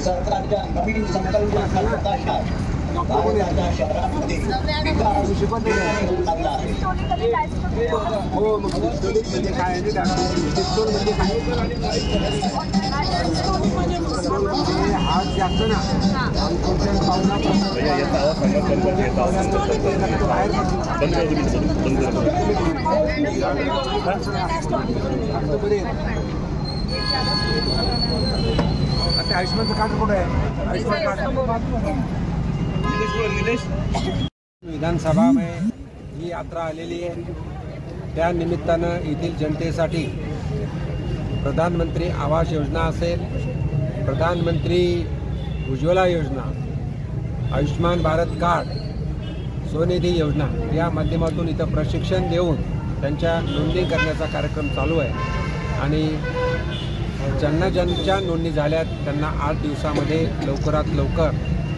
सरकारच्या नवीन संकल्पना भारताच्या शहरांमध्ये विकास लागला आहे। हो मग म्हणजे काय हात जास्त ना आता आयुष्यमान कार्ड कुठे आहे? आयुष्मान कार्ड विधानसभा में ही यात्रा आलेली आहे। त्या निमित्तानं येथील जनतेसाठी प्रधानमंत्री आवास योजना असेल, प्रधानमंत्री उज्ज्वला योजना, आयुष्मान भारत कार्ड, स्वनिधी योजना या माध्यमातून इथं प्रशिक्षण देऊन त्यांच्या नोंदणी करण्याचा कार्यक्रम चालू आहे। आणि ज्यांच्या नोंदणी झाल्यात त्यांना 8 दिवसामध्ये लवकरात लवकर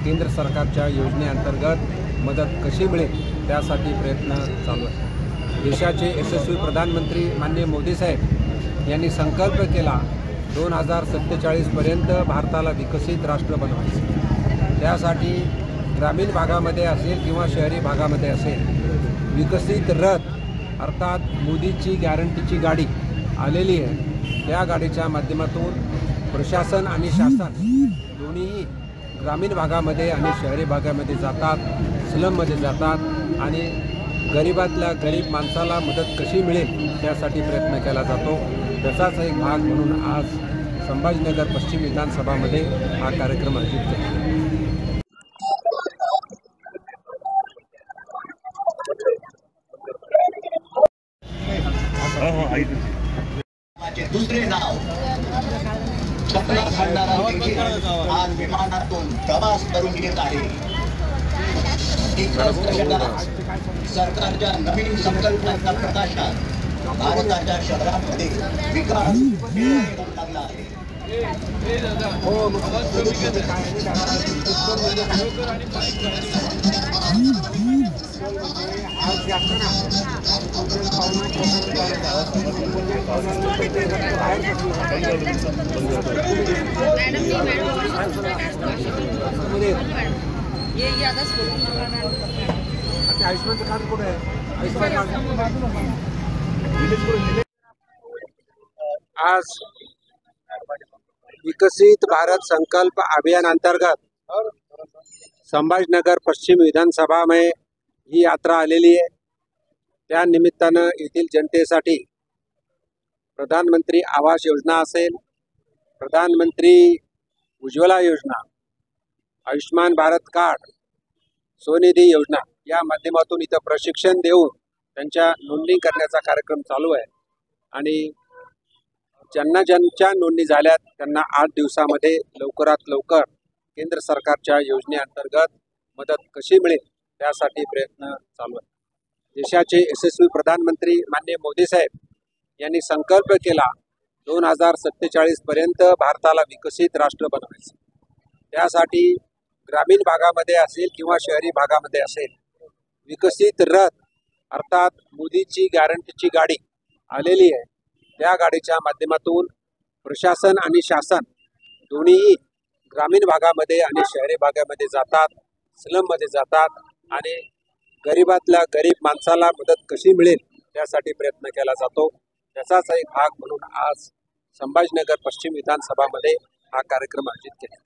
केंद्र सरकारच्या योजनेअंतर्गत मदत कशी मिळेल त्यासाठी प्रयत्न चालू आहे। देशाचे यशस्वी प्रधानमंत्री माननीय मोदी साहेब यांनी संकल्प केला 2047 पर्यंत भारताला विकसित राष्ट्र बनवायचं। त्यासाठी ग्रामीण भागामध्ये असेल किंवा शहरी भागामध्ये असेल विकसित रथ अर्थात मोदीची गॅरंटीची गाडी आलेली आहे। त्या गाडीच्या माध्यमातून प्रशासन आणि शासन दोन्हीही ग्रामीण भागामध्ये आणि शहरी भागामध्ये जातात, स्लममध्ये जातात आणि गरिबातल्या गरीब माणसाला मदत कशी मिळेल त्यासाठी प्रयत्न केला जातो। त्याचाच एक भाग म्हणून आज संभाजीनगर पश्चिम विधानसभामध्ये हा कार्यक्रम आयोजित केला। दुसरे नाव सपना खंडारा देखील आज विमानातून प्रवास करून येत आहे। सरकारच्या नवीन संकल्पनांच्या प्रकाशात भारताच्या शहरांमध्ये विकास लागला आहे। आयुष्मान कार्ड कुठे आहे? आयुष्मान कार्ड आज विकसित भारत संकल्प अभियान अंतर्गत संभाजीनगर पश्चिम विधानसभा में ही यात्रा आलेली आहे। त्या निमित्तानं येथील जनतेसाठी प्रधानमंत्री आवास योजना असेल, प्रधानमंत्री उज्ज्वला योजना, आयुष्मान भारत कार्ड, स्वनिधी योजना या माध्यमातून इथं प्रशिक्षण देऊन त्यांच्या नोंदणी करण्याचा कार्यक्रम चालू आहे। आणि ज्यांच्या नोंदणी झाल्यात त्यांना 8 दिवसामध्ये लवकरात लवकर केंद्र सरकारच्या योजनेअंतर्गत मदत कशी मिळेल त्यासाठी प्रयत्न चालू आहे। देशाचे यशस्वी प्रधानमंत्री माननीय मोदी साहेब यांनी संकल्प केला 2047 पर्यंत भारताला विकसित राष्ट्र बनवायचं। त्यासाठी ग्रामीण भागामध्ये असेल किंवा शहरी भागामध्ये असेल विकसित रथ अर्थात मोदीची गॅरंटीची गाडी आलेली आहे। त्या गाडीच्या माध्यमातून प्रशासन आणि शासन दोन्हीही ग्रामीण भागामध्ये आणि शहरी भागामध्ये जातात, स्लममध्ये जातात आणि गरिबातल्या गरीब माणसाला मदत कशी मिळेल त्यासाठी प्रयत्न केला जातो। त्याचाच एक भाग म्हणून आज संभाजीनगर पश्चिम विधानसभामध्ये हा कार्यक्रम आयोजित केला।